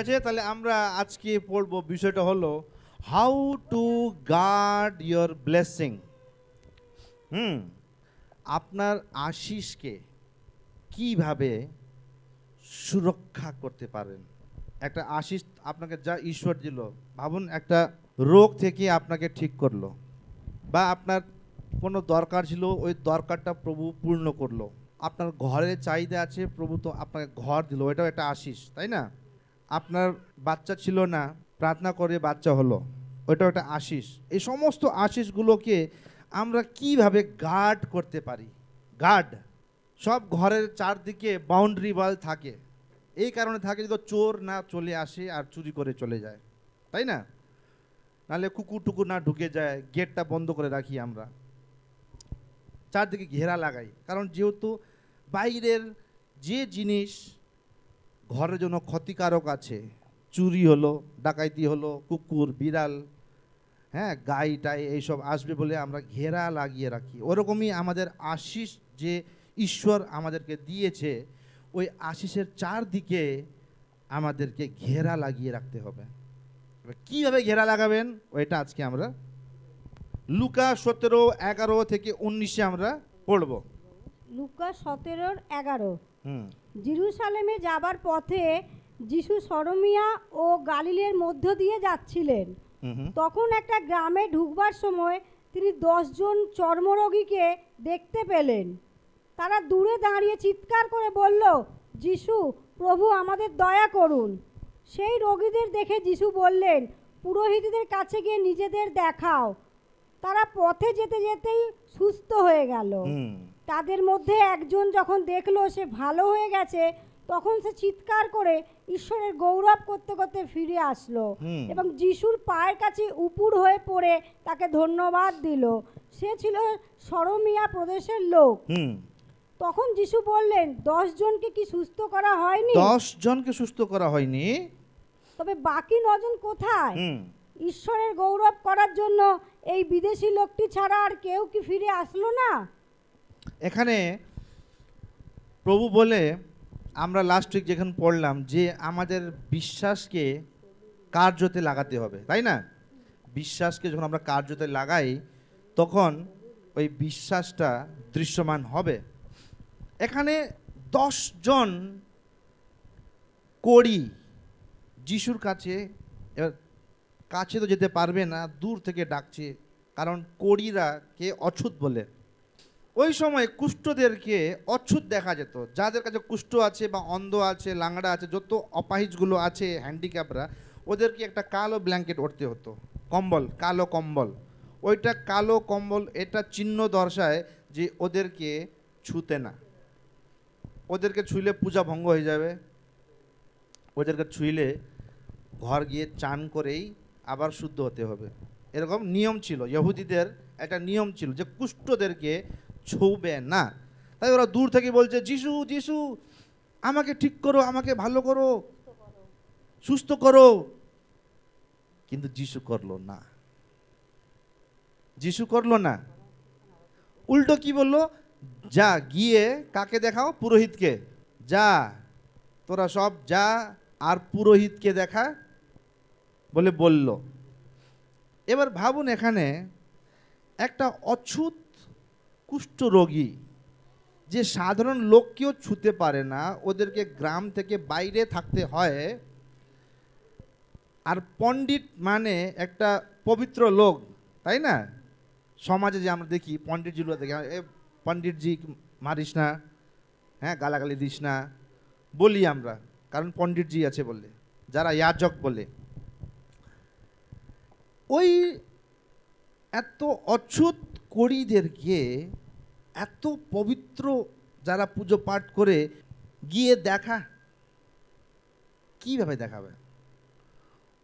আছে, তাহলে আমরা আজকে পড়ব, বিষয়টা হলো how to guard your blessing. আপনার আশিসকে কিভাবে সুরক্ষা করতে পারেন। একটা আশিস আপনাকে যা ঈশ্বর দিল, ভাবুন একটা রোগ থেকে আপনাকে ঠিক করলো, বা আপনার কোনো দরকার ছিল, ওই দরকারটা প্রভু পূর্ণ করলো। আপনার ঘরের চাহিদা আছে, প্রভু তো আপনাকে ঘর দিল, ওইটাও একটা আশিস, তাই না? আপনার বাচ্চা ছিল না, প্রার্থনা করে বাচ্চা হলো, ওইটাও একটা আশিস। এই সমস্ত আশিসগুলোকে আমরা কিভাবে গার্ড করতে পারি। গার্ড সব ঘরের চারদিকে বাউন্ডারি ওয়াল থাকে, এই কারণে থাকে যে চোর না চলে আসে আর চুরি করে চলে যায়, তাই না? নাহলে কুকুর টুকুর না ঢুকে যায়, গেটটা বন্ধ করে রাখি আমরা, চারদিকে ঘেরা লাগাই। কারণ যেহেতু বাইরের যে জিনিস ঘরের জন্য ক্ষতিকারক আছে, চুরি হলো, ডাকাইতি হলো, কুকুর বিড়াল, হ্যাঁ, গাই টাই এইসব আসবে বলে আমরা ঘেরা লাগিয়ে রাখি। ওরকমই আমাদের আশিস যে ঈশ্বর আমাদেরকে দিয়েছে, ওই আশিসের চারদিকে আমাদেরকে ঘেরা লাগিয়ে রাখতে হবে। কিভাবে ঘেরা লাগাবেন ওইটা আজকে আমরা লুকা 17:11-19 আমরা পড়ব। লুকা 17:11। জেরুসালেমে যাবার পথে যিশু সরমিয়া ও গালিলের মধ্য দিয়ে যাচ্ছিলেন। তখন একটা গ্রামে ঢুকবার সময় তিনি 10 জন চর্মরোগীকে দেখতে পেলেন। তারা দূরে দাঁড়িয়ে চিৎকার করে বলল, যিশু, প্রভু আমাদের দয়া করুন। সেই রোগীদের দেখে যিশু বললেন, পুরোহিতদের কাছে গিয়ে নিজেদের দেখাও। তারা পথে যেতে যেতেই সুস্থ হয়ে গেল। তাদের মধ্যে একজন যখন দেখলো সে ভালো হয়ে গেছে, তখন সে চিৎকার করে ঈশ্বরের গৌরব করতে করতে ফিরে আসলো এবং যিশুর পায়ের কাছে উপুড় হয়ে পড়ে তাকে ধন্যবাদ দিল। সে ছিল সরমিয়া প্রদেশের লোক। তখন যিশু বললেন, 10 জনকে কি সুস্থ করা হয়নি? 10 জনকে সুস্থ করা হয়নি, তবে বাকি 9 জন কোথায়? ঈশ্বরের গৌরব করার জন্য এই বিদেশি লোকটি ছাড়া আর কেউ কি ফিরে আসলো না? এখানে প্রভু বলে, আমরা লাস্ট উইক যেখানে পড়লাম যে আমাদের বিশ্বাসকে কার্যতে লাগাতে হবে, তাই না? বিশ্বাসকে যখন আমরা কার্যতে লাগাই, তখন ওই বিশ্বাসটা দৃশ্যমান হবে। এখানে 10 জন কড়ি যিশুর কাছে, এবার কাছে তো যেতে পারবে না, দূর থেকে ডাকছে, কারণ কড়িরা কে অছুত বলে। ওই সময় কুষ্ঠদেরকে অছুত দেখা যেত। যাদের কাছে কুষ্ঠ আছে বা অন্ধ আছে, লাংড়া আছে, যত অপাহিজগুলো আছে, হ্যান্ডিক্যাপরা, ওদেরকে একটা কালো ব্ল্যাঙ্কেট ওড়তে হতো, কম্বল, কালো কম্বল। ওইটা কালো কম্বল, এটা চিহ্ন দর্শায় যে ওদেরকে ছুতে না, ওদেরকে ছুঁইলে পূজা ভঙ্গ হয়ে যাবে, ওদেরকে ছুঁইলে ঘর গিয়ে চান করেই আবার শুদ্ধ হতে হবে। এরকম নিয়ম ছিল, ইহুদিদের একটা নিয়ম ছিল যে কুষ্ঠদেরকে ছুঁবে না। তাই ওরা দূর থেকে বলছে, যিশু যিশু আমাকে ঠিক করো, আমাকে ভালো করো, সুস্থ করো। কিন্তু যিশু করলো না, যিশু করলো না। উল্টো কি বললো, যা গিয়ে কাকে দেখাও? পুরোহিতকে। যা, তোরা সব যা আর পুরোহিতকে দেখা বলে বলল। এবার ভাবুন, এখানে একটা অছুত কুষ্ঠরোগী যে সাধারণ লোককেও ছুতে পারে না, ওদেরকে গ্রাম থেকে বাইরে থাকতে হয়। আর পণ্ডিত মানে একটা পবিত্র লোক, তাই না? সমাজে যে আমরা দেখি পণ্ডিতজিগুলো দেখি, এ পণ্ডিতজি মারিস না, হ্যাঁ, গালাগালি দিস না বলি আমরা, কারণ পণ্ডিতজি আছে বলে, যারা ইয়াজক বলে। ওই এত অচ্ছুত কড়িদেরকে এত পবিত্র যারা পুজো পাঠ করে গিয়ে দেখা, কিভাবে দেখাবে?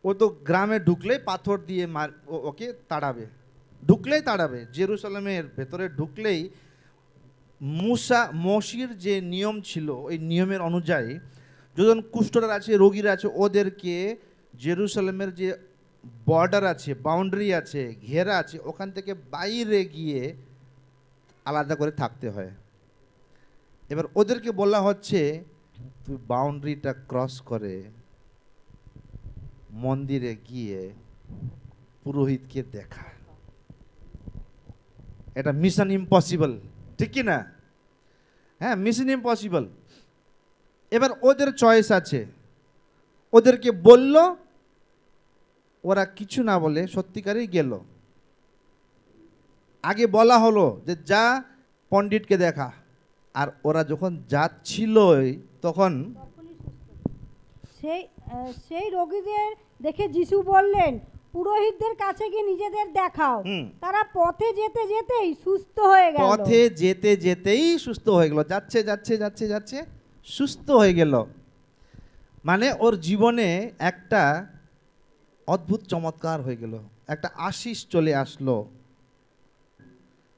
ও তো গ্রামে ঢুকলেই পাথর দিয়ে ওকে তাড়াবে, ঢুকলেই তাড়াবে। জেরুসালেমের ভেতরে ঢুকলেই মসির যে নিয়ম ছিল, ওই নিয়মের অনুযায়ী যখন কুষ্ঠরা আছে, রোগীরা আছে, ওদেরকে জেরুসালেমের যে বর্ডার আছে, বাউন্ডারি আছে, ঘেরা আছে, ওখান থেকে বাইরে গিয়ে আলাদা করে থাকতে হয়। এবার ওদেরকে বলা হচ্ছে, তুই বাউন্ডারিটা ক্রস করে মন্দিরে গিয়ে পুরোহিতকে দেখা। এটা মিশন ইম্পসিবল, ঠিক কি না? হ্যাঁ, মিশন ইম্পসিবল। এবার ওদের চয়েস আছে, ওদেরকে বলল, ওরা কিছু না বলে সত্যিকারই গেল। আগে বলা হলো যে যা পণ্ডিতকে দেখা, আর ওরা যখন যাচ্ছিল তখন সেই রোগীদের দেখে যিশু বললেন, পুরোহিতদের কাছে গিয়ে নিজেদের দেখাও। তারা পথে যেতে যেতেই সুস্থ হয়ে গেল। পথে যেতে যেতেই সুস্থ হয়ে গেল। যাচ্ছে যাচ্ছে যাচ্ছে যাচ্ছে সুস্থ হয়ে গেল। মানে ওর জীবনে একটা অদ্ভুত চমৎকার হয়ে গেল, একটা আশীষ চলে আসলো।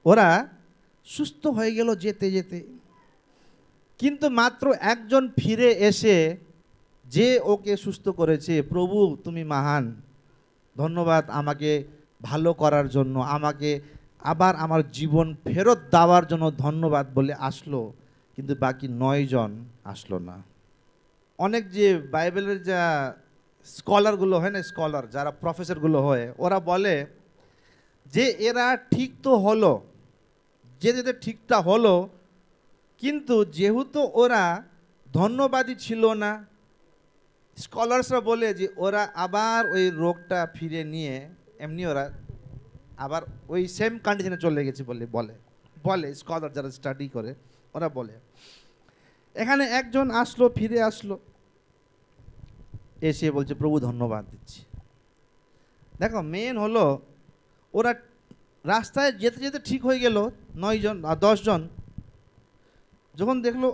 ওরা সুস্থ হয়ে গেল যেতে যেতে। কিন্তু মাত্র একজন ফিরে এসে যে ওকে সুস্থ করেছে, প্রভু তুমি মহান, ধন্যবাদ আমাকে ভালো করার জন্য, আমাকে আবার আমার জীবন ফেরত দেওয়ার জন্য ধন্যবাদ বলে আসলো। কিন্তু বাকি 9 জন আসলো না। অনেক যে বাইবেলের যা স্কলারগুলো হয় না, স্কলার যারা প্রফেসরগুলো হয়, ওরা বলে যে এরা ঠিক তো হলো, যেতে ঠিকটা হলো, কিন্তু যেহেতু ওরা ধন্যবাদী ছিল না, স্কলার্সরা বলে যে ওরা আবার ওই রোগটা ফিরে নিয়ে এমনি ওরা আবার ওই সেম কন্ডিশনে চলে গেছে বলে বলে স্কলার যারা স্টাডি করে ওরা বলে। এখানে একজন আসলো, ফিরে আসলো, এসে বলছে প্রভু ধন্যবাদ দিচ্ছি। দেখো মেন হলো ওরা রাস্তায় যেতে যেতে ঠিক হয়ে গেল 9 জন আর 10 জন। যখন দেখলো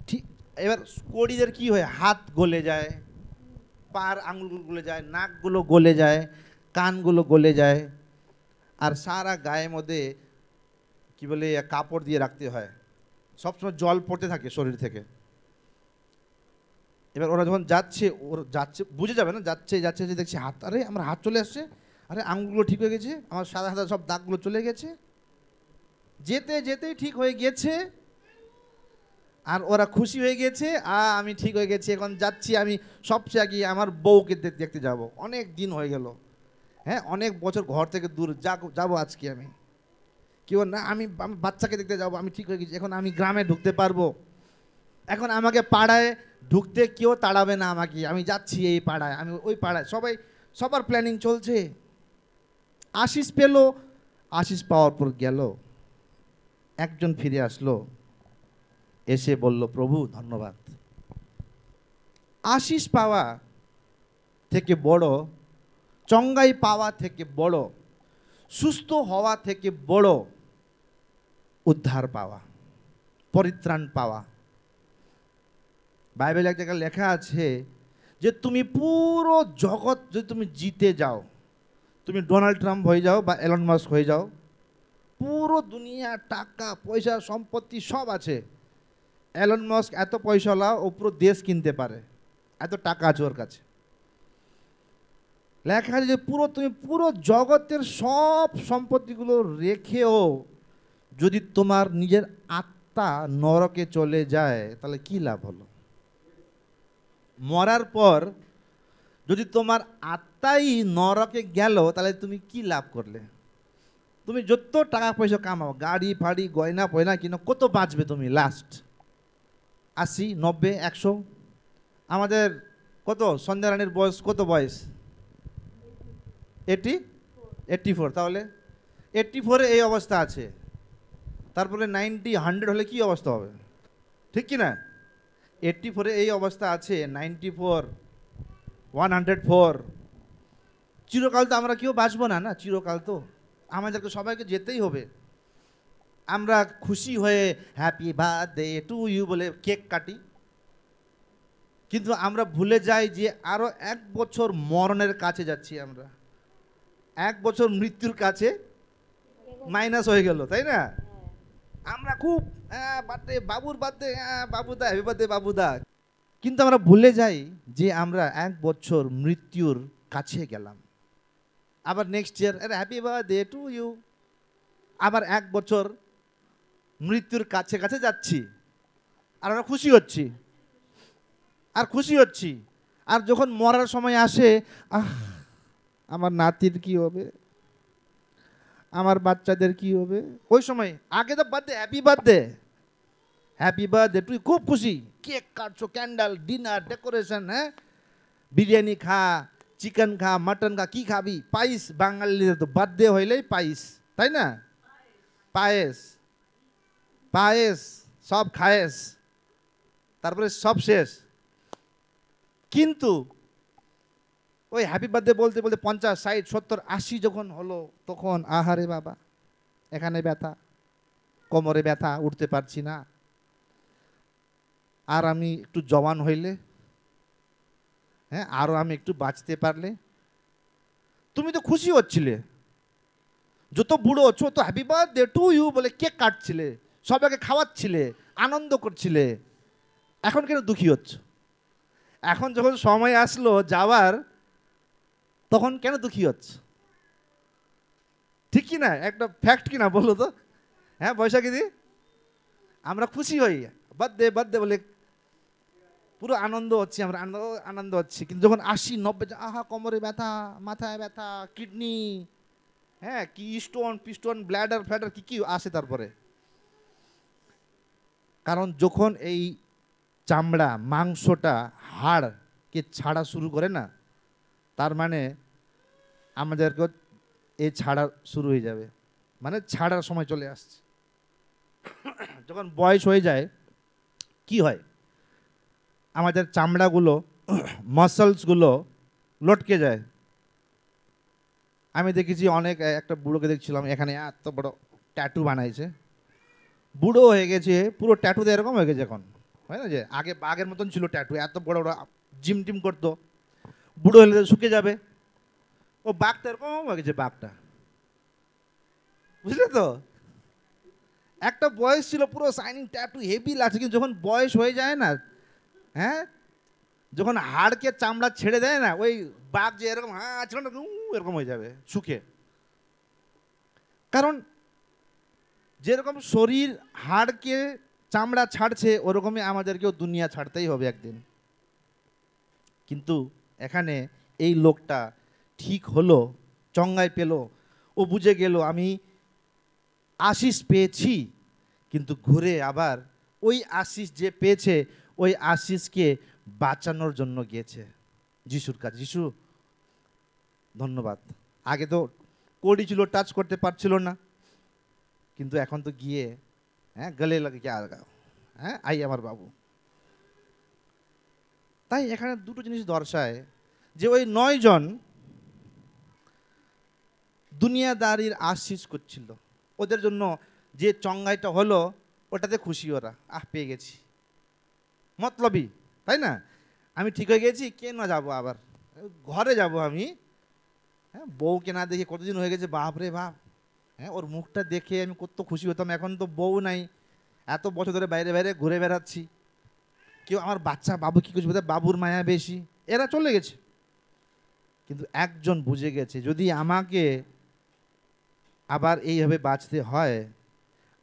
ঠিক, এবার কোড়িদের কি হয়, হাত গলে যায়, পার আঙুলগুলো গলে যায়, নাকগুলো গলে যায়, কানগুলো গলে যায়, আর সারা গায়ের মধ্যে কি বলে কাপড় দিয়ে রাখতে হয়, সবসময় জল পড়তে থাকে শরীর থেকে। এবার ওরা যখন যাচ্ছে, বুঝে যাবে না, যাচ্ছে যাচ্ছে যে দেখছি হাত, আরে আমার হাত চলে আসছে, আরে আঙুলগুলো ঠিক হয়ে গেছে, আমার সাদা সাদা সব দাগগুলো চলে গেছে, যেতে যেতেই ঠিক হয়ে গেছে। আর ওরা খুশি হয়ে গেছে, আমি ঠিক হয়ে গেছি, এখন যাচ্ছি আমি সবচেয়ে আগে আমার বউকে দেখতে যাব, অনেক দিন হয়ে গেল, হ্যাঁ অনেক বছর ঘর থেকে দূর যাবো আজকে আমি। কেউ না, আমি বাচ্চাকে দেখতে যাব, আমি ঠিক হয়ে গেছি, এখন আমি গ্রামে ঢুকতে পারবো, এখন আমাকে পাড়ায় ঢুকতে কেউ তাড়াবে না আমাকে, আমি যাচ্ছি এই পাড়ায়, আমি ওই পাড়ায়, সবার প্ল্যানিং চলছে। আশিস পেল, আশিস পাওয়ার পর গেল, একজন ফিরে আসলো, এসে বলল প্রভু ধন্যবাদ। আশিস পাওয়া থেকে বড়, চঙ্গাই পাওয়া থেকে বড়, সুস্থ হওয়া থেকে বড় উদ্ধার পাওয়া, পরিত্রাণ পাওয়া। বাইবেলে এক জায়গায় লেখা আছে যে তুমি পুরো জগৎ যদি তুমি জিতে যাও, তুমি ডোনাল্ড ট্রাম্প হয়ে যাও বা এলন মাস্ক হয়ে যাও, পুরো দুনিয়া টাকা পয়সা সম্পত্তি সব আছে, এলন মাস্ক এত পয়সাওয়ালা, ও পুরো দেশ কিনতে পারে, এত টাকা আছে ওর কাছে। লেখা আছে যে তুমি পুরো জগতের সব সম্পত্তিগুলো রেখেও যদি তোমার নিজের আত্মা নরকে চলে যায় তাহলে কি লাভ হলো? মরার পর যদি তোমার আত্মাই নরকে গেল তাহলে তুমি কি লাভ করলে? তুমি যত টাকা পয়সা কামাও, গাড়ি ফাড়ি গয়না পয়না কিনো, কত বাঁচবে তুমি লাস্ট? 80, 90, 100? আমাদের কত সন্ধ্যা রানীর বয়স, কত বয়স? 84। তাহলে 84-এ এই অবস্থা আছে, তারপরে 90, 100 হলে কি অবস্থা হবে, ঠিক কি না? 84-এ এই অবস্থা আছে, 94, 104। চিরকাল তো আমরা কেউ বাঁচবো না, না চিরকাল তো আমাদেরকে সবাইকে যেতেই হবে। আমরা খুশি হয়ে হ্যাপি বার্থডে টু ইউ বলে কেক কাটি, কিন্তু আমরা ভুলে যাই যে আরো 1 বছর মরণের কাছে যাচ্ছি আমরা, 1 বছর মৃত্যুর কাছে মাইনাস হয়ে গেল, তাই না? আমরা খুব বার্থডে, বাবুর বার্থডে, বাবুদা হ্যাপি বার্থডে বাবুদা, কিন্তু আমরা ভুলে যাই যে আমরা 1 বছর মৃত্যুর কাছে গেলাম। আবার next year happy birthday to you, আবার 1 বছর মৃত্যুর কাছে কাছে যাচ্ছি, আর আমরা খুশি হচ্ছি আর খুশি হচ্ছি। আর যখন মরার সময় আসে, আহ, আমার নাতির কি হবে, আমার বাচ্চাদের কি হবে, ওই সময় আগে তো birthday, happy birthday, happy birthday, তুই খুব খুশি, কেক কাটছো, ক্যান্ডেল, ডিনার, ডেকোরেশন, হ্যাঁ, বিরিয়ানি খা, চিকেন খা, মাটন খা, কি খাবি, পায়েস, বাঙালিদের তো বার্থডে হইলেই পায়েস, তাই না? পায়েস, পায়েস, সব খায়েস, তারপরে সব শেষ। কিন্তু ওই হ্যাপি বার্থডে বলতে বলতে 50, 60, 70, 80 যখন হলো, তখন আহারে বাবা, এখানে ব্যথা, কোমরে ব্যথা, উঠতে পারছি না। আর আমি একটু জওয়ান হইলে, হ্যাঁ, আরও আমি একটু বাঁচতে পারলে। তুমি তো খুশি হচ্ছিলে, যত বুড়ো হচ্ছ তো হ্যাপি বার্থডে টু ইউ বলে কেক কাটছিলে, সবাইকে খাওয়াচ্ছিলে, আনন্দ করছিলে। এখন কেন দুঃখী হচ্ছ? এখন যখন সময় আসলো যাওয়ার, তখন কেন দুঃখী হচ্ছ? ঠিক কি না? একটা ফ্যাক্ট কি না বলো তো? হ্যাঁ বৈশাখী দি, আমরা খুশি হই, বার্থডে বার্থডে বলে পুরো আনন্দ হচ্ছে, আমরা আনন্দ আনন্দ হচ্ছে। কিন্তু যখন 80, 90, আহা কোমরে ব্যথা, মাথায় ব্যথা, কিডনি, হ্যাঁ, কি স্টোন পিস্টোন, ব্ল্যাডার ফ্ল্যাডার, কি কি আসে তারপরে। কারণ যখন এই চামড়া, মাংসটা, হাড়কে ছাড়া শুরু করে না, তার মানে আমাদেরকে এই ছাড়া শুরু হয়ে যাবে, মানে ছাড়ার সময় চলে আসছে। যখন বয়স হয়ে যায় কি হয়, আমাদের চামড়াগুলো, মাসলসগুলো লটকে যায়। আমি দেখেছি অনেক, একটা বুড়োকে দেখছিলাম এখানে এত বড় ট্যাটু বানাইছে, বুড়ো হয়ে গেছে, পুরো ট্যাটুতে এরকম হয়ে গেছে এখন, হয় না যে আগে বাঘের মতন ছিল ট্যাটু, এত বড় বড় জিম টিম করতো, বুড়ো হলে শুকে যাবে। ও বাঘটা এরকম হয়ে গেছে, বাঘটা, বুঝলে তো? একটা বয়স ছিল পুরো শাইনিং ট্যাটু, হেভি লাগছে, কিন্তু যখন বয়স হয়ে যায় না, হ্যাঁ, যখন হাড়কে চামড়া ছেড়ে দেয় না, ওই বাঘ যে এরকম হ্যাঁ ছিল না, এরকম হয়ে যাবে শুকে। কারণ যেরকম শরীর হাড়কে চামড়া ছাড়ছে, ওরকমই আমাদেরকেও দুনিয়া ছাড়তেই হবে একদিন। কিন্তু এখানে এই লোকটা ঠিক হলো, চঙ্গায় পেল, ও বুঝে গেল আমি আশিস পেয়েছি, কিন্তু ঘুরে আবার ওই আশিস যে পেয়েছে, ওই আশিসকে বাঁচানোর জন্য গিয়েছে যিশুর কাছে। যিশু ধন্যবাদ, আগে তো কড়ি ছিল, টাচ করতে পারছিল না, কিন্তু এখন তো গিয়ে, হ্যাঁ, গলে লাগে কে আলগাও, হ্যাঁ, আই আমার বাবু। তাই এখানে দুটো জিনিস দর্শায় যে ওই 9 জন দুনিয়াদারির আশিস করছিল, ওদের জন্য যে চঙ্গাইটা হলো ওটাতে খুশি ওরা, পেয়ে গেছি, মতলবই, তাই না? আমি ঠিক হয়ে গেছি, কেন যাবো আবার ঘরে যাব আমি, হ্যাঁ, বউকে না দেখে কতদিন হয়ে গেছে, বাপ রে বাপ, হ্যাঁ, ওর মুখটা দেখে আমি কত খুশি হতাম, এখন তো বউ নাই, এত বছর ধরে বাইরে বাইরে ঘুরে বেড়াচ্ছি, কেউ আমার বাচ্চা বাবু কী করছে, বোধহয় বাবুর মায়া বেশি, এরা চলে গেছে। কিন্তু একজন বুঝে গেছে, যদি আমাকে আবার এইভাবে বাঁচতে হয়,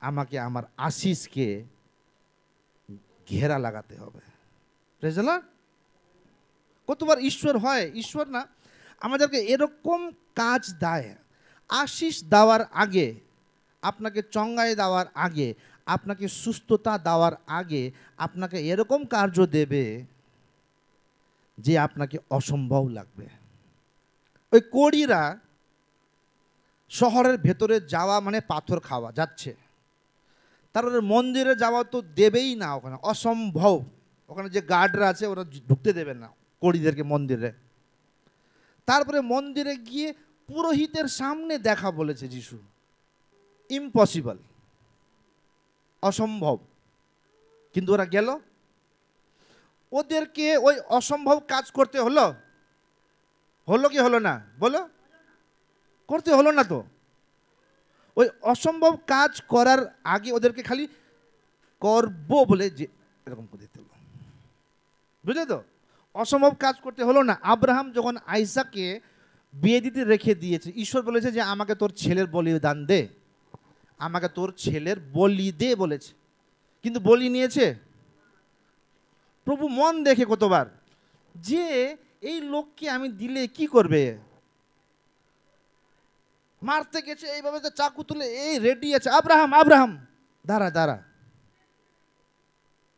আমাকে আমার আশিসকে ঘেরা লাগাতে হবে। Praise the Lord. কতবার ঈশ্বর হয়, ঈশ্বর না আমাদেরকে এরকম কাজ দেয়, আশিস দেওয়ার আগে, আপনাকে চঙ্গাই দেওয়ার আগে, আপনাকে সুস্থতা দেওয়ার আগে, আপনাকে এরকম কার্য দেবে যে আপনাকে অসম্ভব লাগবে। ওই কোড়িরা শহরের ভেতরে যাওয়া মানে পাথর খাওয়া, যাচ্ছে, তারপরে মন্দিরে যাওয়া তো দেবেই না, ওখানে অসম্ভব, ওখানে যে গার্ডরা আছে ওরা ঢুকতে দেবে না কোড়িদেরকে মন্দিরে। তারপরে মন্দিরে গিয়ে পুরোহিতের সামনে দেখা বলেছে যিশু, ইম্পসিবল, অসম্ভব। কিন্তু ওরা গেল, ওদেরকে ওই অসম্ভব কাজ করতে হলো, হলো কি হলো না বলো? করতে হলো না তো। ওই অসম্ভব কাজ করার আগে ওদেরকে খালি করবো বলে যে এরকম করে দিতে হলো, বুঝলে তো? অসম্ভব কাজ করতে হলো না। আব্রাহাম যখন আইসাককে বিয়ে দিতে রেখে দিয়েছে, ঈশ্বর বলেছে যে আমাকে তোর ছেলের বলিদান দে, আমাকে তোর ছেলের বলি দে বলেছে, কিন্তু বলি নিয়েছে প্রভু মন দেখে কতবার, যে এই লোককে আমি দিলে কি করবে, মারতে গেছে এইভাবে চাকু তুলে এই রেডি আছে, আব্রাহাম আব্রাহাম দাঁড়া দাঁড়া,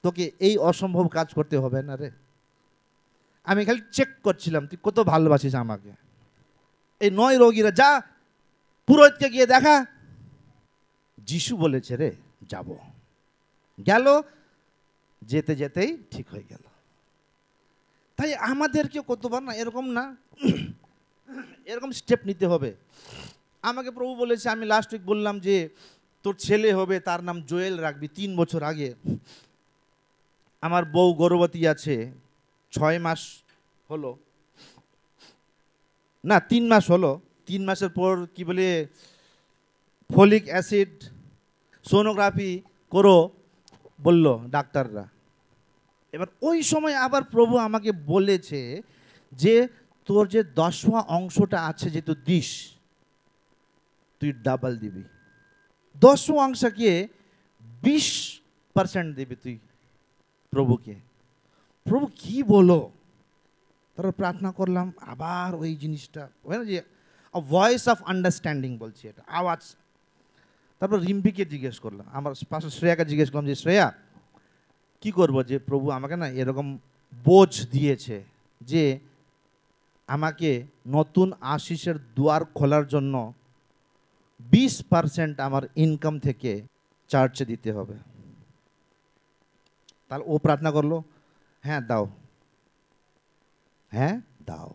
তোকে এই অসম্ভব কাজ করতে হবে না রে, আমি খালি চেক করছিলাম তুই কত ভালোবাসিস আমাকে। এই 9 রোগীরা যা পুরোহিতকে গিয়ে দেখা, যিশু বলেছে রে যাব, গেল, যেতে যেতেই ঠিক হয়ে গেল। তাই আমাদেরকে কতবার না এরকম না এরকম স্টেপ নিতে হবে। আমাকে প্রভু বলেছে, আমি লাস্ট উইক বললাম যে তোর ছেলে হবে, তার নাম জোয়েল রাখবি। 3 বছর আগে আমার বউ গর্ভবতী আছে, 6 মাস হলো, না 3 মাস হলো। 3 মাসের পর কি বলে ফলিক অ্যাসিড সোনোগ্রাফি করো বলল ডাক্তাররা। এবার ওই সময় আবার প্রভু আমাকে বলেছে যে তোর যে 10ওয়া অংশটা আছে যে তুই দিস, তুই ডাবল দিবি। 10ওয়া অংশকে 20% দিবি তুই প্রভুকে। প্রভু কি বলো, তারপর প্রার্থনা করলাম, আবার ওই জিনিসটা যে ভয়েস অফ আন্ডারস্ট্যান্ডিং বলছি, এটা আওয়াজ। তারপর রিম্পিকে জিজ্ঞেস করলাম, আমার পাশে শ্রেয়াকে জিজ্ঞেস করলাম যে শ্রেয়া কি করব, যে প্রভু আমাকে না এরকম বোঝ দিয়েছে যে আমাকে নতুন আশিসের দুয়ার খোলার জন্য 20% আমার ইনকাম থেকে চার্চে দিতে হবে। তাহলে ও প্রার্থনা করলো, হ্যাঁ দাও, হ্যাঁ দাও।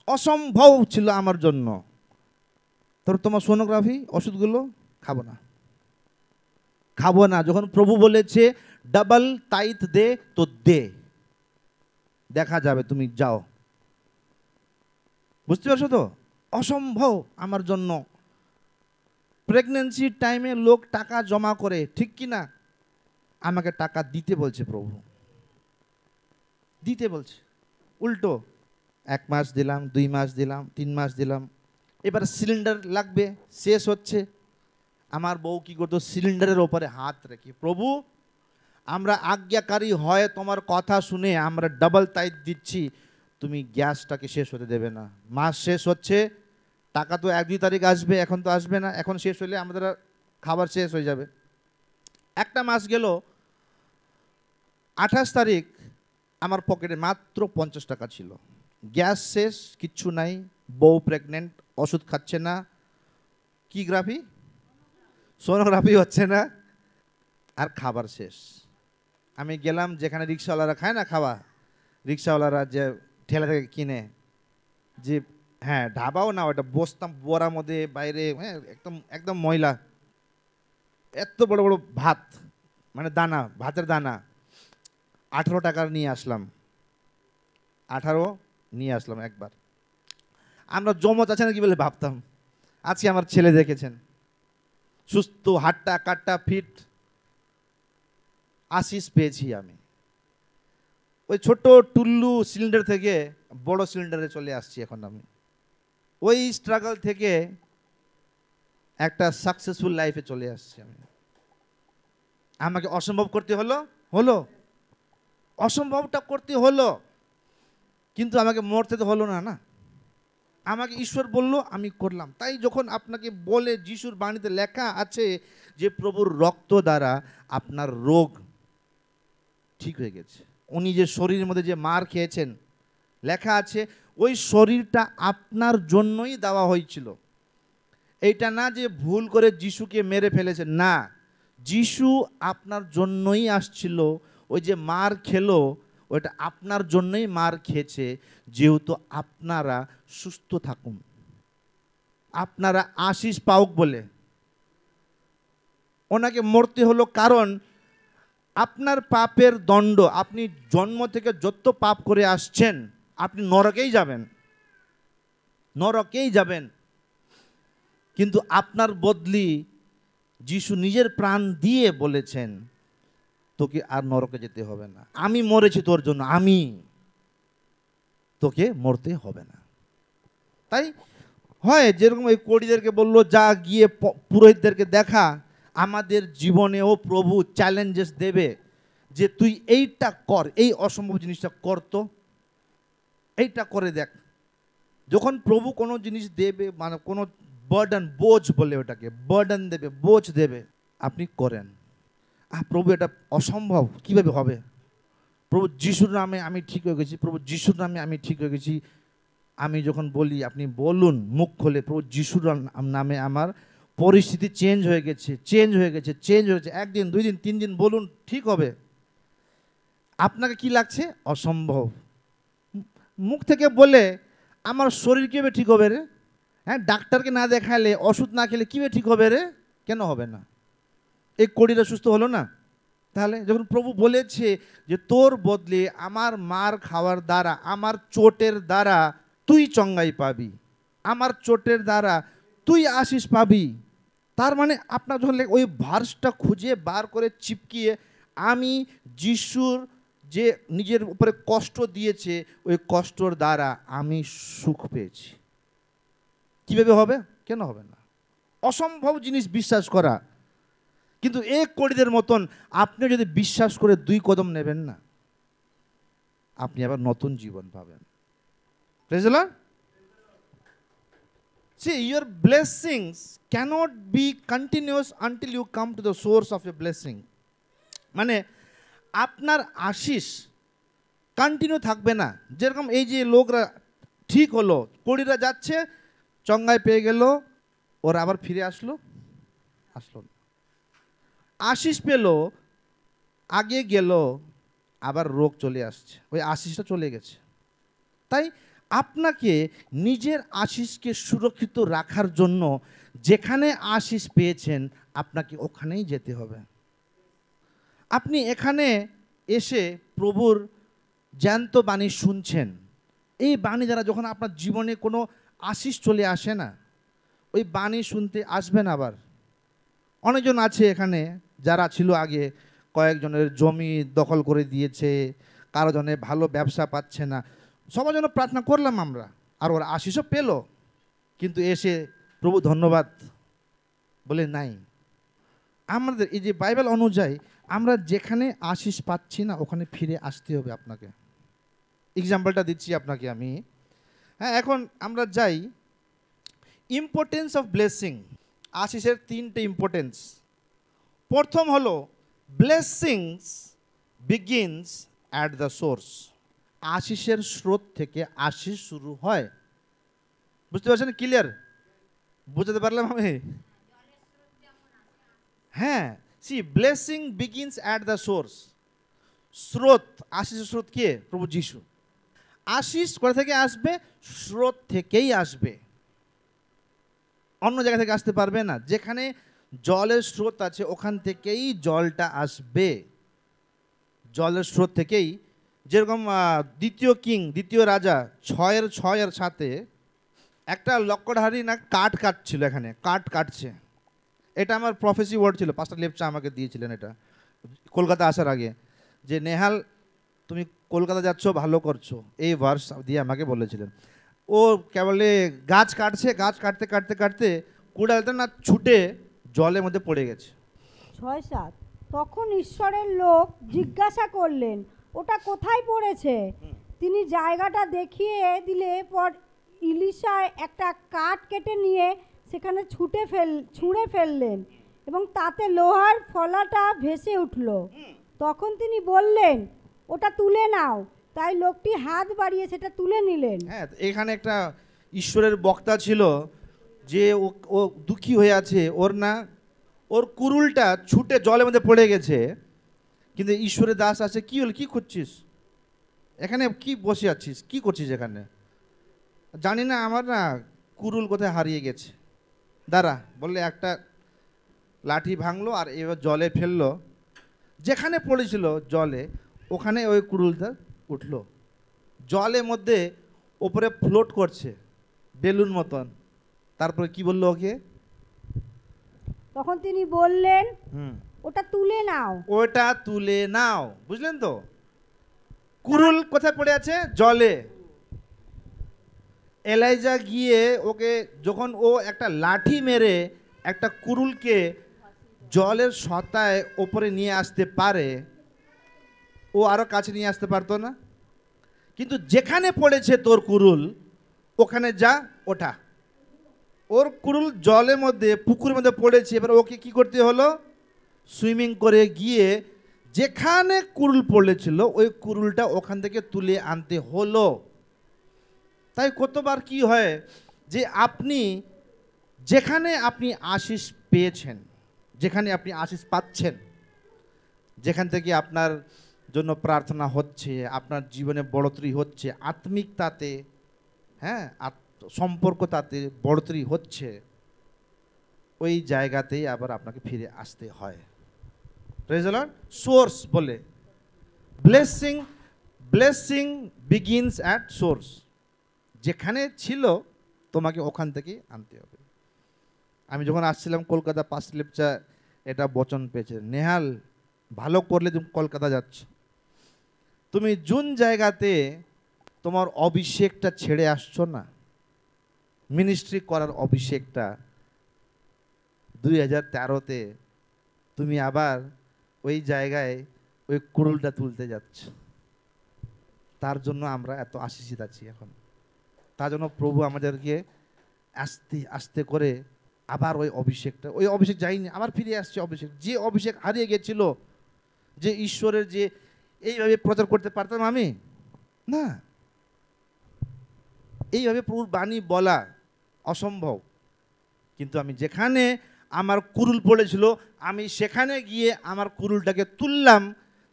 অসম্ভব ছিল আমার জন্য। তোর তোমার সোনোগ্রাফি ওষুধগুলো খাবো না, খাবো না। যখন প্রভু বলেছে ডাবল তাইত দে, তো দে, দেখা যাবে, তুমি যাও। বুঝতে পারছো তো? অসম্ভব আমার জন্য। প্রেগনেন্সির টাইমে লোক টাকা জমা করে, ঠিক কি না? আমাকে টাকা দিতে বলছে প্রভু, দিতে বলছে। উল্টো 1 মাস দিলাম, 2 মাস দিলাম, 3 মাস দিলাম। এবার সিলিন্ডার লাগবে, শেষ হচ্ছে। আমার বউ কি করতো, সিলিন্ডারের ওপরে হাত রেখে, প্রভু আমরা আজ্ঞাকারী হয় তোমার কথা শুনে আমরা ডাবল তাইত দিচ্ছি, তুমি গ্যাসটাকে শেষ হতে দেবে না। মাস শেষ হচ্ছে, টাকা তো 1-2 তারিখ আসবে, এখন তো আসবে না, এখন শেষ হলে আমাদের খাবার শেষ হয়ে যাবে। একটা মাস গেল, 28 তারিখ আমার পকেটে মাত্র 50 টাকা ছিল। গ্যাস শেষ, কিচ্ছু নাই, বউ প্রেগনেন্ট, ওষুধ খাচ্ছে না, কি গ্রাফি সোনোগ্রাফি হচ্ছে না, আর খাবার শেষ। আমি গেলাম যেখানে রিক্সাওয়ালারা খায় না খাওয়া, রিক্সাওয়ালারা যে ঠেলা থেকে কিনে, যে হ্যাঁ ঢাবাও না, ওটা বসতাম বড়ার মধ্যে বাইরে, হ্যাঁ একদম একদম ময়লা, এত বড় বড় ভাত, মানে দানা, ভাতের দানা। 18 টাকার নিয়ে আসলাম, 18 নিয়ে আসলাম একবার। আমরা জমজ আছে না কি বলে ভাবতাম। আজকে আমার ছেলে দেখেছেন, সুস্থ, হাট্টা কাট্টা ফিট আশিস পেয়েছি আমি। ওই ছোট টুল্লু সিলিন্ডার থেকে বড় সিলিন্ডারে চলে আসছি এখন আমি। ওই স্ট্রাগল থেকে একটা সাকসেসফুল লাইফে চলে আসছি আমি। আমাকে অসম্ভব করতে হলো, অসম্ভবটা করতে হলো, কিন্তু আমাকে মরতে তো হলো না, না, আমাকে ঈশ্বর বলল, আমি করলাম। তাই যখন আপনাকে বলে, যিশুর বাণীতে লেখা আছে যে প্রভুর রক্ত দ্বারা আপনার রোগ ঠিক হয়ে গেছে। উনি যে শরীরের মধ্যে যে মার খেয়েছেন, লেখা আছে ওই শরীরটা আপনার জন্যই দেওয়া হয়েছিল। এইটা না যে ভুল করে যিশুকে মেরে ফেলেছেন, না, যিশু আপনার জন্যই আসছিল। ওই যে মার খেলো, ওইটা আপনার জন্যই মার খেয়েছে, যেহেতু আপনারা সুস্থ থাকুন, আপনারা আশিস পাওক বলে। ওনাকে মরতে হলো কারণ আপনার পাপের দণ্ড, আপনি জন্ম থেকে যত পাপ করে আসছেন, আপনি নরকেই যাবেন, নরকেই যাবেন। কিন্তু আপনার বদলি যিশু নিজের প্রাণ দিয়ে বলেছেন, তোকে আর নরকে যেতে হবে না, আমি মরেছি তোর জন্য, আমি, তোকে মরতে হবে না। তাই হয় যেরকম ওই কোড়িদেরকে বললো, যা গিয়ে পুরোহিতদেরকে দেখা, আমাদের জীবনেও প্রভু চ্যালেঞ্জেস দেবে যে তুই এইটা কর, এই অসম্ভব জিনিসটা কর, তো এইটা করে দেখ। যখন প্রভু কোনো জিনিস দেবে, মানে কোনো বার্ডেন, বোঝ বলে ওটাকে, বার্ডেন দেবে, বোঝ দেবে, আপনি করেন। প্রভু এটা অসম্ভব কিভাবে হবে, প্রভু যিশুর নামে আমি ঠিক হয়ে গেছি, প্রভু যিশুর নামে আমি ঠিক হয়ে গেছি। আমি যখন বলি আপনি বলুন মুখ খোলে, প্রভু যিশুর নামে আমার পরিস্থিতি চেঞ্জ হয়ে গেছে, চেঞ্জ হয়ে গেছে, চেঞ্জ হয়েছে। 1 দিন 2 দিন 3 দিন বলুন, ঠিক হবে। আপনাকে কি লাগছে? অসম্ভব। মুখ থেকে বলে আমার শরীর কীভাবে ঠিক হবে রে? হ্যাঁ, ডাক্তারকে না দেখালে, ওষুধ না খেলে কীভাবে ঠিক হবে রে? কেন হবে না? এই কড়িটা সুস্থ হলো না? তাহলে যখন প্রভু বলেছে যে তোর বদলে আমার মার খাওয়ার দ্বারা, আমার চোটের দ্বারা তুই চঙ্গাই পাবি, আমার চোটের দ্বারা তুই আশিস পাবি, তার মানে আপনার যখন ওই ভার্সটা খুঁজে বার করে চিপকিয়ে আমি যিশুর যে নিজের উপরে কষ্ট দিয়েছে, ওই কষ্টর দ্বারা আমি সুখ পেয়েছি। কীভাবে হবে? কেন হবে না? অসম্ভব জিনিস বিশ্বাস করা। কিন্তু এক কড়িদের মতন আপনি যদি বিশ্বাস করে 2 কদম নেবেন না, আপনি আবার নতুন জীবন পাবেন। Praise the Lord. See, your blessings cannot be continuous until you come to the source of your blessing. মানে আপনার আশিস কন্টিনিউ থাকবে না। যেরকম এই যে লোকরা ঠিক হলো, কড়িরা যাচ্ছে, চঙ্গায় পেয়ে গেল, ওরা আবার ফিরে আসলো না। আশিস পেল, আগে গেল, আবার রোগ চলে আসছে, ওই আশিসটা চলে গেছে। তাই আপনাকে নিজের আশিসকে সুরক্ষিত রাখার জন্য যেখানে আশিস পেয়েছেন আপনাকে ওখানেই যেতে হবে। আপনি এখানে এসে প্রভুর জ্যান্ত বাণী শুনছেন, এই বাণী দ্বারা যখন আপনার জীবনে কোনো আশিস চলে আসে না, ওই বাণী শুনতে আসবেন আবার। অনেকজন আছে এখানে যারা ছিল আগে, কয়েকজনের জমি দখল করে দিয়েছে, কারো জনে ভালো ব্যবসা পাচ্ছে না, সবার জন্য প্রার্থনা করলাম আমরা, আর ওরা আশিসও পেল, কিন্তু এসে প্রভু ধন্যবাদ বলে নাই। আমাদের এই যে বাইবেল অনুযায়ী আমরা যেখানে আশিস পাচ্ছি না ওখানে ফিরে আসতে হবে আপনাকে। এক্সাম্পলটা দিচ্ছি আপনাকে আমি। হ্যাঁ, এখন আমরা যাই ইম্পর্টেন্স অফ ব্লেসিং। আশিসের 3টে ইম্পর্টেন্স। প্রথম হলো blessings begins at the source. আশিসের স্রোত থেকে আশিস শুরু হয়। বুঝতে পারছেন? ক্লিয়ার বুঝাতে পারলাম আমি? হ্যাঁ, see blessing begins at the source. স্রোত, আশিসের স্রোত কে? প্রভু যিশু। আশিস কোথা থেকে আসবে? স্রোত থেকেই আসবে, অন্য জায়গা থেকে আসতে পারবে না। যেখানে জলের স্রোত আছে ওখান থেকেই জলটা আসবে, জলের স্রোত থেকেই। যেরকম দ্বিতীয় রাজা 6:6 সাথে একটা লক্কড়হারি না কাঠ কাটছিল, এখানে কাঠ কাটছে। এটা আমার প্রফেসি ওয়ার্ড ছিল, পাস্টার লেপচা আমাকে দিয়েছিলেন এটা কলকাতা আসার আগে, যে নেহাল তুমি কলকাতা যাচ্ছ, ভালো করছো, এই ভার্স দিয়ে আমাকে বলেছিলেন। ও কেবলে গাছ কাটছে, গাছ কাটতে কাটতে কাটতে কুড়ালটা না ছুটে জলের মধ্যে পড়ে গেছে। 6:7 তখন ঈশ্বরের লোক জিজ্ঞাসা করলেন ওটা কোথায় পড়েছে। তিনি জায়গাটা দেখিয়ে দিলে পর ইলিশা একটা কাঠ কেটে নিয়ে সেখানে ছুঁড়ে ফেললেন এবং তাতে লোহার ফলাটা ভেসে উঠল। তখন তিনি বললেন ওটা তুলে নাও। তাই লোকটি হাত বাড়িয়ে সেটা তুলে নিলেন। হ্যাঁ, এখানে একটা ঈশ্বরের বক্তা ছিল যে ও দুঃখী হয়ে আছে, ওর কুরুলটা ছুটে জলের মধ্যে পড়ে গেছে। কিন্তু ঈশ্বরের দাস আছে, কি হল, কি করছিস এখানে, কি বসে আছিস, কি করছিস এখানে? জানি না, আমার না কুরুল কোথায় হারিয়ে গেছে। দাঁড়া, বললে একটা লাঠি ভাঙলো আর এবার জলে ফেললো, যেখানে পড়েছিল জলে ওখানে ওই কুরুলটা উঠলো, জলের মধ্যে ওপরে ফ্লোট করছে বেলুন মতন। তারপরে কি বললো ওকে? তখন তিনি বললেন ওটা তুলে নাও, ওটা তুলে নাও। বুঝলেন তো? কুরুল কোথায় পড়ে আছে? জলে। এলাইজা গিয়ে ওকে, যখন ও একটা লাঠি মেরে একটা কুরুলকে জলের সতায় ওপরে নিয়ে আসতে পারে, ও আরও কাছে নিয়ে আসতে পারতো না? কিন্তু যেখানে পড়েছে তোর কুরুল, ওখানে যা, ওঠা। ওর কুরুল জলের মধ্যে, পুকুরের মধ্যে পড়েছে, এবার ওকে কি করতে হলো? সুইমিং করে গিয়ে যেখানে কুরুল পড়েছিল ওই কুরুলটা ওখান থেকে তুলে আনতে হলো। তাই কতবার কি হয় যে আপনি যেখানে আপনি আশিস পেয়েছেন, যেখানে আপনি আশিস পাচ্ছেন, যেখান থেকে আপনার জন্য প্রার্থনা হচ্ছে, আপনার জীবনে বড়তরি হচ্ছে, আত্মিকতাতে, হ্যাঁ, সম্পর্কতাতে বড়তরি হচ্ছে, ওই জায়গাতেই আবার আপনাকে ফিরে আসতে হয়। Praise the Lord. সোর্স বলে, blessing blessing begins at source. যেখানে ছিল তোমাকে ওখান থেকে আনতে হবে। আমি যখন আসছিলাম কলকাতা, পাঁচ লেপচা এটা বচন পেয়েছে, নেহাল ভালো করলে তুমি কলকাতা যাচ্ছ, তুমি জুন জায়গাতে তোমার অভিষেকটা ছেড়ে আসছো না, মিনিস্ট্রি করার অভিষেকটা 2013-তে তুমি আবার ওই জায়গায় ওই কুরুলটা তুলতে যাচ্ছ। তার জন্য আমরা এত আশীষিত আছি এখন। তার জন্য প্রভু আমাদেরকে আস্তে আস্তে করে আবার ওই অভিষেক যায়নি, আবার ফিরে আসছে অভিষেক। যে অভিষেক হারিয়ে গেছিল, যে ঈশ্বরের, যে এইভাবে প্রচার করতে পারতাম আমি না, এইভাবে প্রভুর বাণী বলা অসম্ভব। কিন্তু আমি যেখানে আমার কুরুল পড়েছিল, আমি সেখানে গিয়ে আমার কুরুলটাকে তুললাম।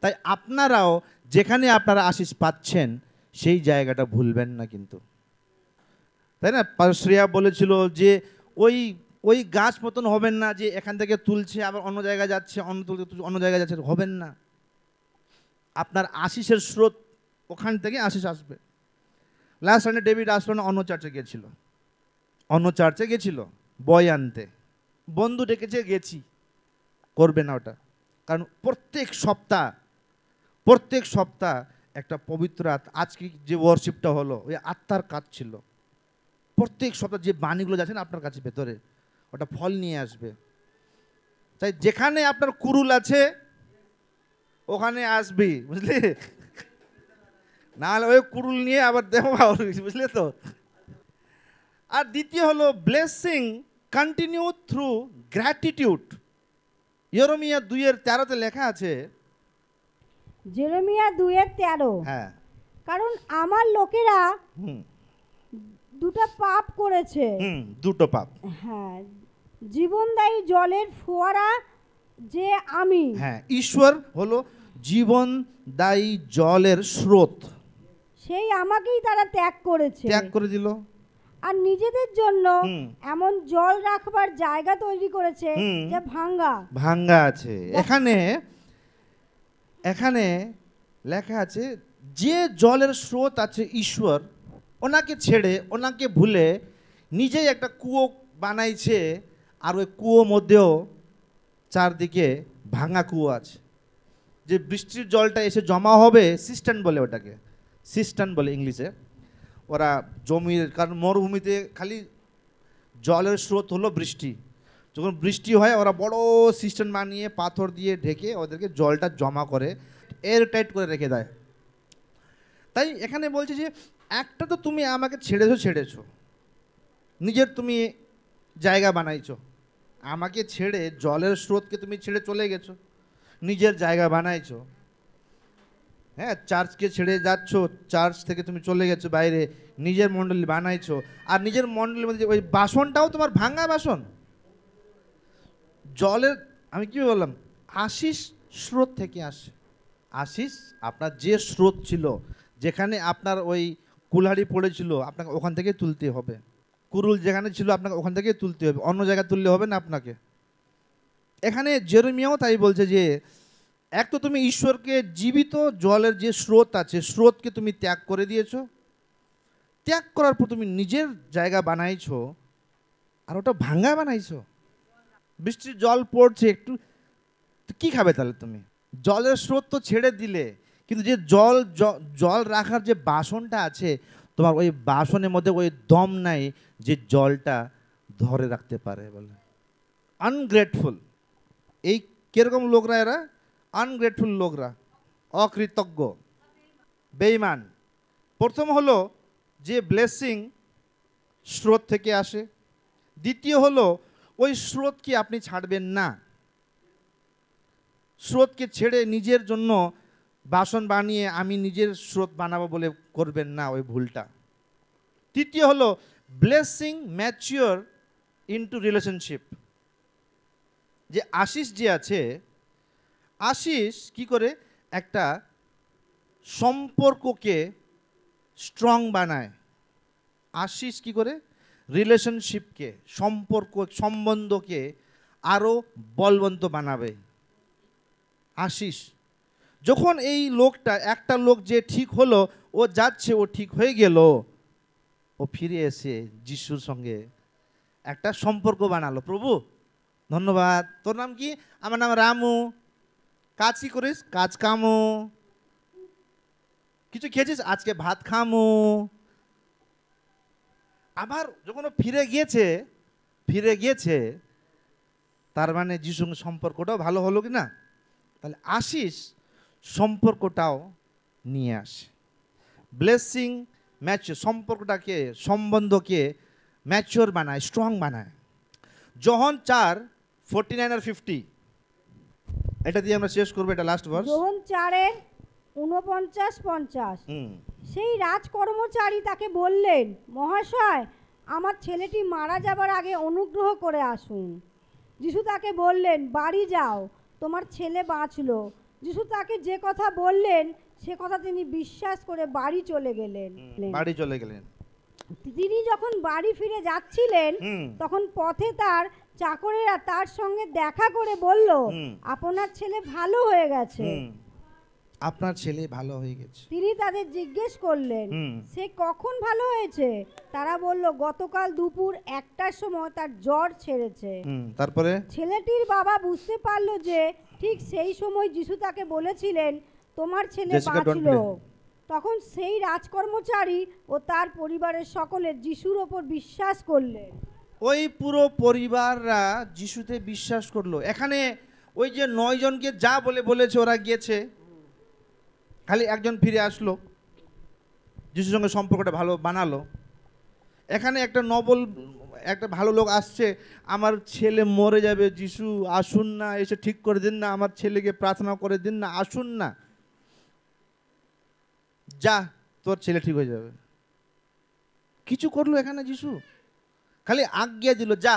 তাই আপনারাও যেখানে আপনারা আশীষ পাচ্ছেন সেই জায়গাটা ভুলবেন না কিন্তু, তাই না? শ্রেয়া বলেছিল যে ওই গাছ মতন হবেন না, যে এখান থেকে তুলছে আবার অন্য জায়গায় যাচ্ছে, অন্য জায়গায় যাচ্ছে, হবেন না। আপনার আশীষের স্রোত ওখান থেকে আশীষ আসবে। লাস্ট সানডে ডেভিড আসলো না, অন্য চার্চে গেছিল বই আনতে, বন্ধু ডেকেছে, গেছি, করবে না ওটা। কারণ প্রত্যেক সপ্তাহ একটা পবিত্র আজকে যে ওয়ার্শিপটা হলো, ওই আত্মার কাজ ছিল। প্রত্যেক সপ্তাহ যে বাণীগুলো যাচ্ছে না আপনার কাছে ভেতরে, ওটা ফল নিয়ে আসবে। তাই যেখানে আপনার কুরুল আছে ওখানে আসবি, বুঝলি? নাহলে ওই কুরুল নিয়ে আবার দেহ, বুঝলে তো। আর দ্বিতীয় হলো ব্লেসিং কন্টিনিউ থ্রু গ্র্যাটিটিউড। ইয়েরেমিয়া 2:13-তে লেখা আছে, জেরেমিয়া 2:13, হ্যাঁ, কারণ আমার লোকেরা দুটো পাপ করেছে। দুটো পাপ। হ্যাঁ, জীবনদায়ী জলের ফোয়ারা যে আমি, হ্যাঁ, ঈশ্বর হলো জীবনদায়ী জলের স্রোত, সেই আমাকেই তারা ত্যাগ করে দিল। আর নিজেদের জন্য এমন জল রাখবার জায়গা তৈরি করেছে যা ভাঙ্গা আছে। এখানে লেখা আছে, যে জলের স্রোত আছে ঈশ্বর, ওনাকে ছেড়ে, ওনাকে ভুলে নিজেই একটা কুয়ো বানাইছে। আর ওই কুয়ো মধ্যেও চারদিকে ভাঙা কুয়ো আছে। যে বৃষ্টির জলটা এসে জমা হবে, সিস্টার্ন বলে, ওটাকে সিস্টার্ন বলে ইংলিশে। ওরা জমির, কারণ মরুভূমিতে খালি জলের স্রোত হলো বৃষ্টি। যখন বৃষ্টি হয় ওরা বড় সিস্টার্ন বানিয়ে পাথর দিয়ে ঢেকে ওদেরকে জলটা জমা করে এয়ার টাইট করে রেখে দেয়। তাই এখানে বলছে যে একটা তো তুমি আমাকে ছেড়েছো, নিজের তুমি জায়গা বানাইছো, আমাকে ছেড়ে জলের স্রোতকে তুমি ছেড়ে চলে গেছো, নিজের জায়গা বানাইছো। হ্যাঁ, চার্চকে ছেড়ে যাচ্ছ, চার্চ থেকে তুমি চলে গেছো বাইরে, নিজের মণ্ডলী বানাইছো। আর নিজের মণ্ডলীর মধ্যে ওই বাসনটাও তোমার ভাঙা বাসন। জলের, আমি কি বললাম, আশিস স্রোত থেকে আসে। আশিস আপনার যে স্রোত ছিল, যেখানে আপনার ওই কুলহাড়ি পড়েছিল, আপনাকে ওখান থেকে তুলতে হবে। কুরুল যেখানে ছিল আপনাকে ওখান থেকে তুলতে হবে, অন্য জায়গায় তুললে হবে না আপনাকে। এখানে জেরেমিয়াও তাই বলছে যে এক তো তুমি ঈশ্বরকে, জীবিত জলের যে স্রোত আছে, স্রোতকে তুমি ত্যাগ করে দিয়েছো। ত্যাগ করার পর তুমি নিজের জায়গা বানাইছো, আর ওটা ভাঙ্গা বানাইছো। বৃষ্টির জল পড়ছে, একটু কি খাবে তাহলে তুমি? জলের স্রোত তো ছেড়ে দিলে, কিন্তু যে জল রাখার যে বাসনটা আছে, তোমার ওই বাসনের মধ্যে ওই দম নাই যে জলটা ধরে রাখতে পারে। বলে আনগ্রেটফুল। এই কিরকম লোকরা? এরা আনগ্রেটফুল লোকরা। অকৃতজ্ঞ, বেঈমান। প্রথম হলো যে ব্লেসিং স্রোত থেকে আসে, দ্বিতীয় হলো ওই স্রোতকে আপনি ছাড়বেন না, স্রোতকে ছেড়ে নিজের জন্য বাসন বানিয়ে আমি নিজের স্রোত বানাবো বলে করবেন না, ওই ভুলটা। তৃতীয় হলো ব্লেসিং ম্যাচিওর ইনটু রিলেশনশিপ। যে আশিস যে আছে, আশিস কি করে একটা সম্পর্ককে স্ট্রং বানায়, আশিস কি করে রিলেশনশিপকে, সম্পর্ক সম্বন্ধকে আরও বলবন্ত বানাবে। আশিস যখন এই লোকটা, একটা লোক যে ঠিক হলো, ও যাচ্ছে, ও ঠিক হয়ে গেল, ও ফিরে এসে যিশুর সঙ্গে একটা সম্পর্ক বানালো। প্রভু ধন্যবাদ, তোর নাম কি? আমার নাম রামু। কাজ কি করিস? কাজ কামো। কিছু খেয়েছিস? আজকে ভাত খামো। আবার যখন ও ফিরে গিয়েছে, তার মানে যিশুর সঙ্গে সম্পর্কটাও ভালো হলো কি না? তাহলে আশিস সম্পর্কটাও নিয়ে আসে। ব্লেসিং ম্যাচিওর, সম্পর্কটাকে, সম্বন্ধকে ম্যাচিওর বানায়, স্ট্রং বানায়। যোহন 4:49 আর 50, এটা দিয়ে আমরা শেষ করবো, এটা লাস্ট ভার্স। যোহন 4:49-50। সেই রাজকর্মচারী তাকে বললেন, মহাশয়, আমার ছেলেটি মারা যাবার আগে অনুগ্রহ করে আসুন। যিশু তাকে বললেন, বাড়ি যাও, তোমার ছেলে বাঁচলো। যিশু তাকে যে কথা বললেন সে কথা তিনি বিশ্বাস করে বাড়ি চলে গেলেন। তিনি যখন বাড়ি ফিরে যাচ্ছিলেন, তখন পথে তার চাকরেরা তার সঙ্গে দেখা করে বলল, আপনার ছেলে ভালো হয়ে গেছে। আপনার ছেলে ভালো হয়ে গেছে। তিনি তাদের জিজ্ঞেস করলেন, সে কখন ভালো হয়েছে? তারা বলল, গতকাল দুপুর 1টার সময় তার জ্বর ছেড়েছে। তারপরে ছেলেটির বাবা বুঝতে পারলো যে ঠিক সেই সময় যিশু তাকে বলেছিলেন, তোমার ছেলে বাঁচলো। তখন সেই রাজকর্মচারী ও তার পরিবারের সকলে যিশুর ওপর বিশ্বাস করলেন। ওই পুরো পরিবাররা যিশুতে বিশ্বাস করলো। এখানে ওই যে 9 জনকে যা বলেছে ওরা গিয়েছে, খালি একজন ফিরে আসলো, যিশুর সঙ্গে সম্পর্কটা ভালো বানালো। এখানে একটা ভালো লোক আসছে, আমার ছেলে মরে যাবে, যিশু আসুন না, এসে ঠিক করে দিন না, আমার ছেলেকে প্রার্থনা করে দিন না, আসুন না। যা, তোর ছেলে ঠিক হয়ে যাবে। কিছু করলো এখানে যিশু? খালি আজ্ঞা দিল, যা,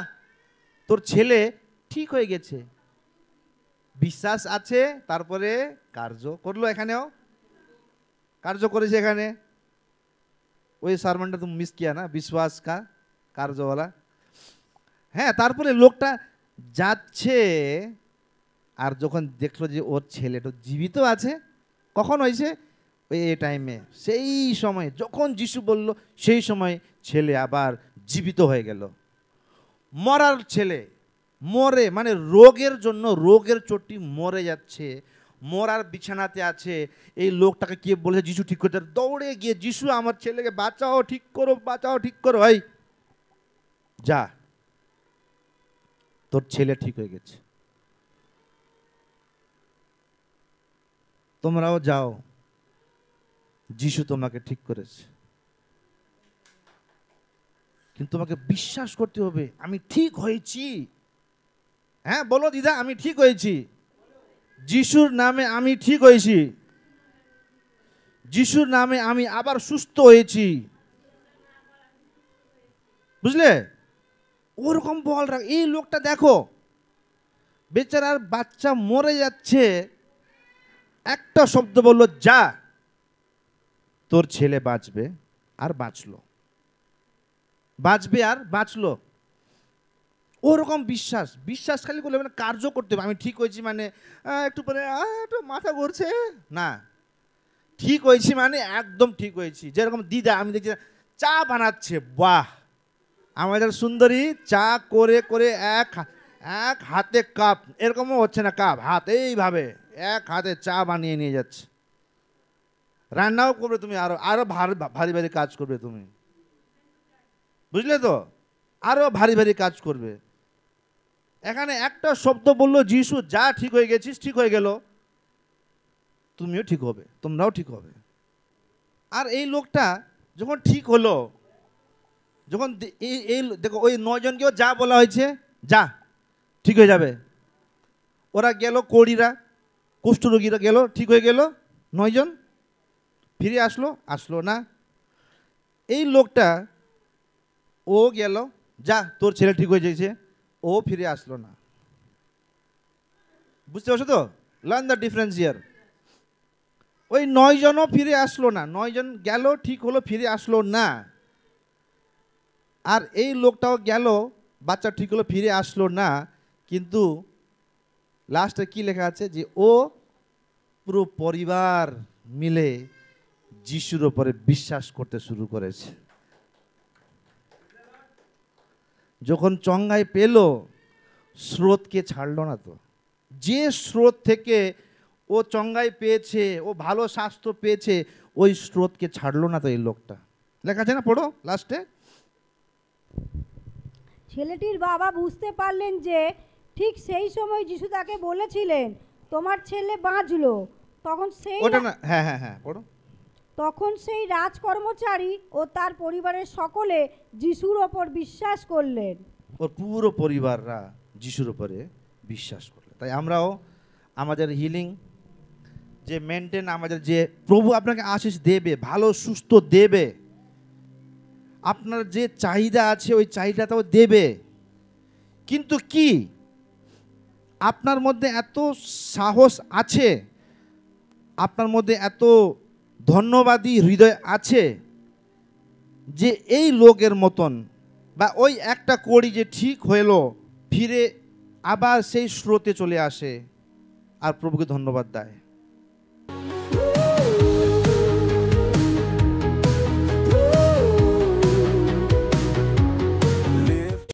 তোর ছেলে ঠিক হয়ে গেছে। বিশ্বাস আছে, তারপরে কার্য করলো। এখানেও কার্য করেছে। এখানে ওই সারমনটা তুমি মিস কিয়া না, বিশ্বাস কা কার্যওয়ালা। হ্যাঁ, তারপরে লোকটা যাচ্ছে, আর যখন দেখলো যে ওর ছেলেটা জীবিত আছে, কখন হয়েছে? ওই টাইমে, সেই সময় যখন যিশু বলল, সেই সময় ছেলে আবার জীবিত হয়ে গেল। মরার ছেলে, মরে মানে রোগের জন্য, রোগের চোটটি মরে যাচ্ছে, মরার বিছানাতে আছে। এই লোকটাকে কে বলেছে যিশু ঠিক করতে? দৌড়ে গিয়ে, যিশু আমার ছেলেকে বাঁচাও, ঠিক করো, বাঁচাও, ঠিক করো। ভাই যা, তোর ছেলে ঠিক হয়ে গেছে, তোমরাও যাও, যিশু তোমাকে ঠিক করেছে। কিন্তু তোমাকে বিশ্বাস করতে হবে, আমি ঠিক হয়েছি। হ্যাঁ বলো দিদা, আমি ঠিক হয়েছি, যিশুর নামে আমি ঠিক হয়েছি, যিশুর নামে আমি আবার সুস্থ হয়েছি। বুঝলে? ওরকম বল রাখ। এই লোকটা দেখো, বেচারার বাচ্চা মরে যাচ্ছে, একটা শব্দ বললো, যা, তোর ছেলে বাঁচবে, আর বাঁচলো, বাঁচবে আর বাঁচলো। ওরকম বিশ্বাস, বিশ্বাস খালি করলে মানে কার্য করতে হবে। আমি ঠিক হয়েছি মানে একটু পরে একটু মাথা ঘুরছে না, ঠিক হয়েছি মানে একদম ঠিক হয়েছি। যেরকম দিদা, আমি দেখছি চা বানাচ্ছে, বাহ, আমাদের সুন্দরী চা করে করে এক হাতে কাপ, এরকমও হচ্ছে না কাপ, হাত এইভাবে এক হাতে চা বানিয়ে নিয়ে যাচ্ছে। রান্নাও করবে তুমি, আরো ভারী ভারী কাজ করবে তুমি, বুঝলে তো? আরো ভারী ভারী কাজ করবে। এখানে একটা শব্দ বললো যিশু, যা, ঠিক হয়ে গেছিস, ঠিক হয়ে গেল। তুমিও ঠিক হবে, তোমরাও ঠিক হবে। আর এই লোকটা যখন ঠিক হলো, যখন এই দেখো ওই 9 জনকেও যা বলা হয়েছে, যা ঠিক হয়ে যাবে, ওরা গেল, কড়িরা কুষ্ঠরোগীরা গেল, ঠিক হয়ে গেল। 9 জন ফিরে আসলো না। এই লোকটা ও গেল, যা তোর ছেলে ঠিক হয়ে যাচ্ছে, ও ফিরে আসলো না। বুঝতে পারছো তো? Learn the difference here. ওই 9 জনও ফিরে আসলো না, 9 জন গেল, ঠিক হলো, ফিরে আসলো না। আর এই লোকটাও গেল, বাচ্চা ঠিক হলো, ফিরে আসলো না। কিন্তু লাস্টে কি লেখা আছে, যে ও পুরো পরিবার মিলে যিশুর উপরে বিশ্বাস করতে শুরু করেছে। যখন চঙ্গাই পেল, স্রোতকে ছাড়লো না তো। যে স্রোত থেকে ও চঙ্গাই পেয়েছে, ও ভালো স্বাস্থ্য পেয়েছে, ওই স্রোতকে ছাড়লো না তো এই লোকটা। লেখা আছে না, পড়ো লাস্টে। ছেলেটির বাবা বুঝতে পারলেন যে ঠিক সেই সময় যিশু তাকে বলেছিলেন, তোমার ছেলে বাঁচলো। তখন সেই ওটা না, হ্যাঁ হ্যাঁ হ্যাঁ, পড়ো। তখন সেই রাজকর্মচারী ও তার পরিবারের সকলে যিশুর ওপর বিশ্বাস করলেন। ওর পুরো পরিবাররা যিশুর উপরে বিশ্বাস করলো। তাই আমরাও আমাদের হিলিং যে মেনটেন, আমাদের যে প্রভু আপনাকে আশীষ দেবে, ভালো সুস্থ দেবে, আপনার যে চাহিদা আছে ওই চাহিদাটাও দেবে। কিন্তু কি আপনার মধ্যে এত সাহস আছে, আপনার মধ্যে এত ধন্যবাদী হৃদয় আছে যে এই লোকের মতন, বা ওই একটা কড়ি যে ঠিক হলো, ফিরে আবার সেই স্রোতে চলে আসে আর প্রভুকে ধন্যবাদ দেয়।